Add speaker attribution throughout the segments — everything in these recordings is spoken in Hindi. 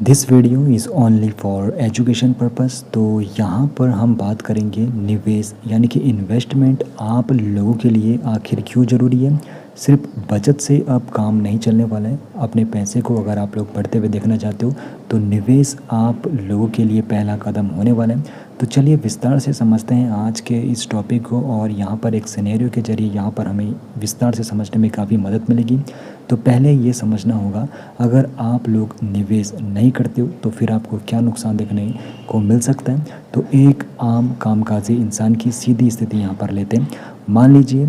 Speaker 1: This video is only for education purpose. तो यहाँ पर हम बात करेंगे निवेश यानी कि इन्वेस्टमेंट आप लोगों के लिए आखिर क्यों ज़रूरी है। सिर्फ बचत से अब काम नहीं चलने वाला है। अपने पैसे को अगर आप लोग बढ़ते हुए देखना चाहते हो तो निवेश आप लोगों के लिए पहला कदम होने वाला है। तो चलिए विस्तार से समझते हैं आज के इस टॉपिक को, और यहाँ पर एक सिनेरियो के जरिए यहाँ पर हमें विस्तार से समझने में काफ़ी मदद मिलेगी। तो पहले ये समझना होगा, अगर आप लोग निवेश नहीं करते हो तो फिर आपको क्या नुकसान देखने को मिल सकता है। तो एक आम कामकाजी इंसान की सीधी स्थिति यहाँ पर लेते हैं। मान लीजिए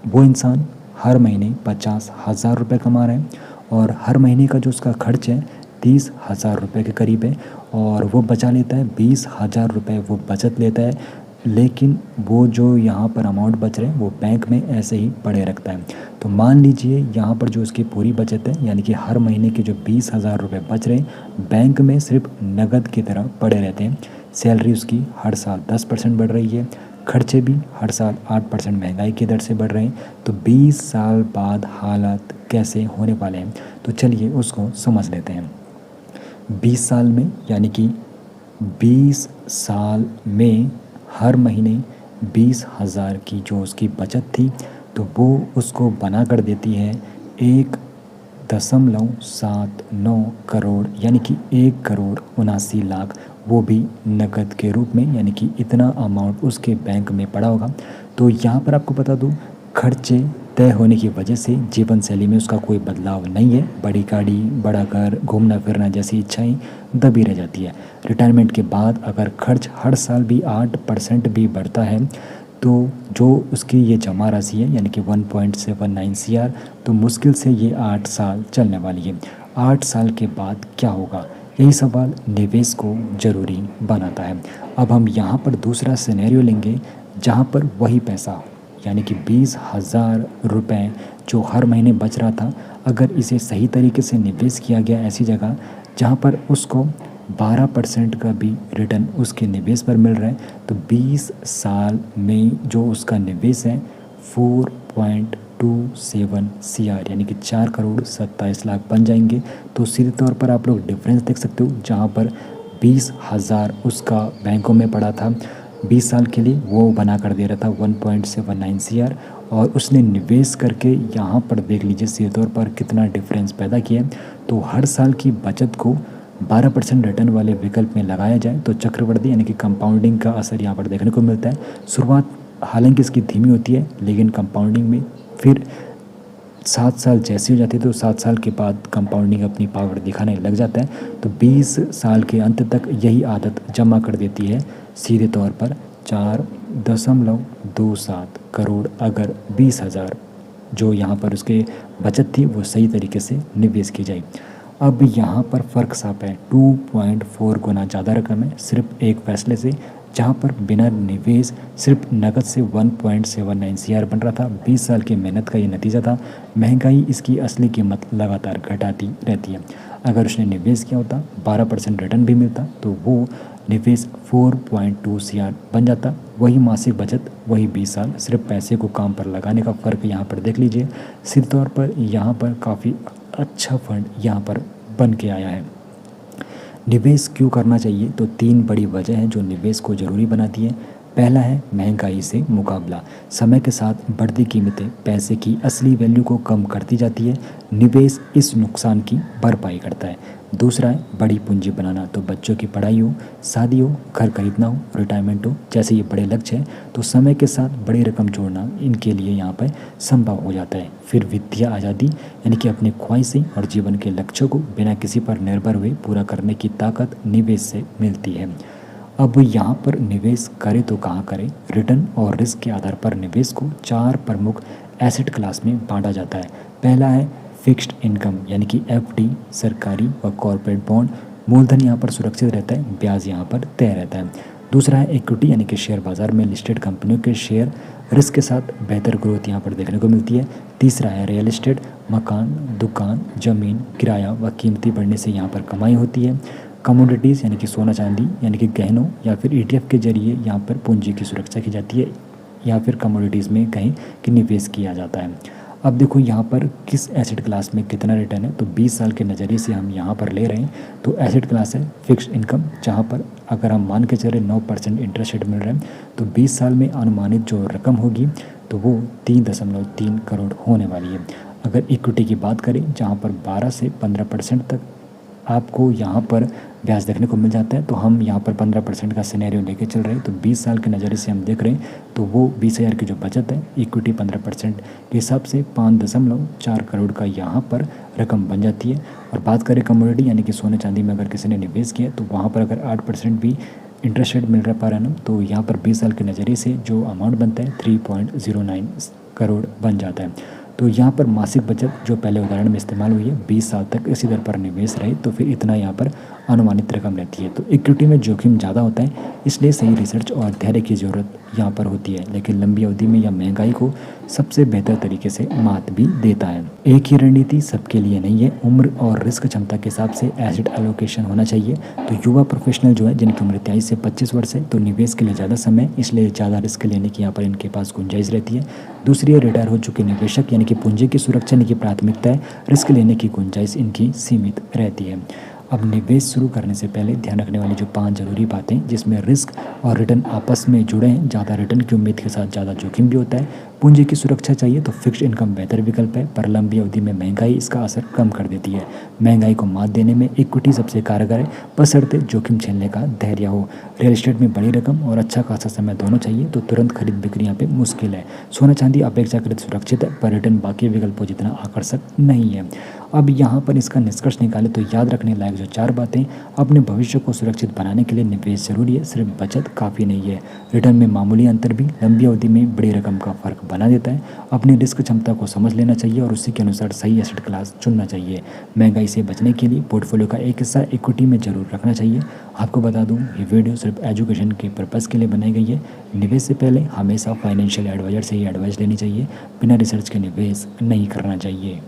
Speaker 1: वो इंसान हर महीने 50,000 रुपये कमा रहा है और हर महीने का जो उसका खर्च है 30,000 रुपये के करीब है, और वो बचा लेता है 20,000 रुपये वो बचत लेता है। लेकिन वो जो यहाँ पर अमाउंट बच रहे हैं वो बैंक में ऐसे ही पड़े रखता है। तो मान लीजिए यहाँ पर जो उसकी पूरी बचत है यानी कि हर महीने के जो 20,000 रुपये बच रहे हैं बैंक में सिर्फ नगद की तरह पड़े रहते हैं। सैलरी उसकी हर साल 10% बढ़ रही है, खर्चे भी हर साल 8% महंगाई की दर से बढ़ रहे हैं। तो 20 साल बाद हालात कैसे होने वाले हैं, तो चलिए उसको समझ लेते हैं। 20 साल में यानी कि 20 साल में हर महीने 20,000 की जो उसकी बचत थी तो वो उसको बना कर देती है 1.79 करोड़ यानी कि 1,79,00,000, वो भी नकद के रूप में, यानी कि इतना अमाउंट उसके बैंक में पड़ा होगा। तो यहाँ पर आपको बता दूँ, खर्चे तय होने की वजह से जीवन शैली में उसका कोई बदलाव नहीं है। बड़ी गाड़ी, बड़ा घर, घूमना फिरना जैसी इच्छाएं दबी रह जाती है। रिटायरमेंट के बाद अगर खर्च हर साल भी 8% भी बढ़ता है तो जो उसकी ये जमा राशि है यानी कि 1.79 CR, तो मुश्किल से ये 8 साल चलने वाली है। 8 साल के बाद क्या होगा, यही सवाल निवेश को ज़रूरी बनाता है। अब हम यहाँ पर दूसरा सिनेरियो लेंगे जहाँ पर वही पैसा यानी कि 20,000 रुपये जो हर महीने बच रहा था, अगर इसे सही तरीके से निवेश किया गया ऐसी जगह जहाँ पर उसको 12% का भी रिटर्न उसके निवेश पर मिल रहा है, तो 20 साल में जो उसका निवेश है 4.27 CR यानी कि 4,27,00,000 बन जाएंगे। तो सीधे तौर पर आप लोग डिफरेंस देख सकते हो, जहाँ पर 20,000 उसका बैंकों में पड़ा था 20 साल के लिए, वो बना कर दे रहा था 1.79 CR, और उसने निवेश करके यहाँ पर देख लीजिए सीधे तौर पर कितना डिफरेंस पैदा किया। तो हर साल की बचत को 12% रिटर्न वाले विकल्प में लगाया जाए तो चक्रवृद्धि यानी कि कंपाउंडिंग का असर यहाँ पर देखने को मिलता है। शुरुआत हालांकि इसकी धीमी होती है, लेकिन कंपाउंडिंग में फिर 7 साल जैसी हो जाती है तो 7 साल के बाद कंपाउंडिंग अपनी पावर दिखाने लग जाता है। तो 20 साल के अंत तक यही आदत जमा कर देती है सीधे तौर पर 4.27 करोड़, अगर 20,000 जो यहाँ पर उसके बचत थी वो सही तरीके से निवेश की जाए। अब यहाँ पर फ़र्क साफ है, 2.4 गुना ज़्यादा रकम है सिर्फ एक फैसले से, जहाँ पर बिना निवेश सिर्फ नकद से 1.79 CR बन रहा था। 20 साल की मेहनत का ये नतीजा था। महंगाई इसकी असली कीमत लगातार घटाती रहती है। अगर उसने निवेश किया होता 12% रिटर्न भी मिलता तो वो निवेश 4.2 CR बन जाता। वही मासिक बचत, वही 20 साल, सिर्फ पैसे को काम पर लगाने का फ़र्क यहाँ पर देख लीजिए। सिर्फ तौर पर यहाँ पर काफ़ी अच्छा फंड यहाँ पर बन के आया है। निवेश क्यों करना चाहिए, तो 3 बड़ी वजह हैं जो निवेश को ज़रूरी बनाती है। पहला है महंगाई से मुकाबला। समय के साथ बढ़ती कीमतें पैसे की असली वैल्यू को कम करती जाती है। निवेश इस नुकसान की भरपाई करता है। दूसरा है बड़ी पूंजी बनाना। तो बच्चों की पढ़ाई हो, शादी हो, घर खरीदना हो, रिटायरमेंट हो, जैसे ये बड़े लक्ष्य हैं तो समय के साथ बड़ी रकम जोड़ना इनके लिए यहाँ पर संभव हो जाता है। फिर वित्तीय आज़ादी यानी कि अपनी ख्वाहिशें और जीवन के लक्ष्यों को बिना किसी पर निर्भर हुए पूरा करने की ताकत निवेश से मिलती है। अब यहाँ पर निवेश करें तो कहाँ करें। रिटर्न और रिस्क के आधार पर निवेश को 4 प्रमुख एसेट क्लास में बांटा जाता है। पहला है फिक्स्ड इनकम यानी कि FD, सरकारी व कॉरपोरेट बॉन्ड। मूलधन यहाँ पर सुरक्षित रहता है, ब्याज यहाँ पर तय रहता है। दूसरा है इक्विटी यानी कि शेयर बाजार में लिस्टेड कंपनियों के शेयर, रिस्क के साथ बेहतर ग्रोथ यहाँ पर देखने को मिलती है। तीसरा है रियल एस्टेट, मकान, दुकान, ज़मीन, किराया व कीमती बढ़ने से यहाँ पर कमाई होती है। कमोडिटीज़ यानी कि सोना चांदी यानी कि गहनों या फिर ETF के जरिए यहाँ पर पूंजी की सुरक्षा की जाती है, या फिर कमोडिटीज़ में कहीं कि निवेश किया जाता है। अब देखो यहाँ पर किस एसेट क्लास में कितना रिटर्न है, तो 20 साल के नज़रिए से हम यहाँ पर ले रहे हैं। तो एसेट क्लास है फिक्स्ड इनकम, जहाँ पर अगर हम मान के चले 9% इंटरेस्ट रेट मिल रहा है, तो 20 साल में अनुमानित जो रकम होगी तो वो 3.3 करोड़ होने वाली है। अगर इक्विटी की बात करें, जहाँ पर 12 से 15% तक आपको यहाँ पर ब्याज देखने को मिल जाता है, तो हम यहाँ पर 15% का सिनेरियो लेके चल रहे हैं। तो 20 साल के नज़रिए से हम देख रहे हैं, तो वो 20,000 की जो बचत है इक्विटी 15% के हिसाब से 5.4 करोड़ का यहाँ पर रकम बन जाती है। और बात करें कमोडिटी यानी कि सोने चांदी में अगर किसी ने निवेश किया, तो वहाँ पर अगर 8% भी इंटरेस्ट रेट मिल रहा पर एनम, तो यहाँ पर 20 साल के नज़रिए से जो अमाउंट बनता है 3.09 करोड़ बन जाता है। तो यहाँ पर मासिक बचत जो पहले उदाहरण में इस्तेमाल हुई है, 20 साल तक इसी दर पर निवेश रहे तो फिर इतना यहाँ पर अनुमानित रकम रहती है। तो इक्विटी में जोखिम ज़्यादा होता है, इसलिए सही रिसर्च और धैर्य की ज़रूरत यहाँ पर होती है, लेकिन लंबी अवधि में यह महंगाई को सबसे बेहतर तरीके से मात भी देता है। एक ही रणनीति सबके लिए नहीं है, उम्र और रिस्क क्षमता के हिसाब से एसेट एलोकेशन होना चाहिए। तो युवा प्रोफेशनल जो है जिनकी उम्र 23 से 25 वर्ष है, तो निवेश के लिए ज़्यादा समय, इसलिए ज़्यादा रिस्क लेने की यहाँ पर इनके पास गुंजाइश रहती है। दूसरी है रिटायर हो चुके निवेशक, यानी कि पूंजी की सुरक्षा इनकी प्राथमिकता है, रिस्क लेने की गुंजाइश इनकी सीमित रहती है। अब निवेश शुरू करने से पहले ध्यान रखने वाली जो 5 जरूरी बातें, जिसमें रिस्क और रिटर्न आपस में जुड़े हैं, ज़्यादा रिटर्न की उम्मीद के साथ ज़्यादा जोखिम भी होता है। पूंजी की सुरक्षा चाहिए तो फिक्स्ड इनकम बेहतर विकल्प है, पर लंबी अवधि में महंगाई इसका असर कम कर देती है। महंगाई को मात देने में इक्विटी सबसे कारगर है, बशर्ते जोखिम झेलने का धैर्य हो। रियल एस्टेट में बड़ी रकम और अच्छा खासा समय दोनों चाहिए, तो तुरंत खरीद बिक्री यहाँ पे मुश्किल है। सोना चांदी अपेक्षाकृत सुरक्षित है, पर रिटर्न बाकी विकल्पों जितना आकर्षक नहीं है। अब यहाँ पर इसका निष्कर्ष निकाले तो याद रखने लायक जो 4 बातें, अपने भविष्य को सुरक्षित बनाने के लिए निवेश जरूरी है, सिर्फ बचत काफ़ी नहीं है। रिटर्न में मामूली अंतर भी लंबी अवधि में बड़ी रकम का फर्क बना देता है। अपनी रिस्क क्षमता को समझ लेना चाहिए और उसी के अनुसार सही एसेट क्लास चुनना चाहिए। महंगाई से बचने के लिए पोर्टफोलियो का एक हिस्सा इक्विटी में जरूर रखना चाहिए। आपको बता दूं, ये वीडियो सिर्फ एजुकेशन के पर्पज़ के लिए बनाई गई है। निवेश से पहले हमेशा फाइनेंशियल एडवाइजर से ही एडवाइस लेनी चाहिए, बिना रिसर्च के निवेश नहीं करना चाहिए।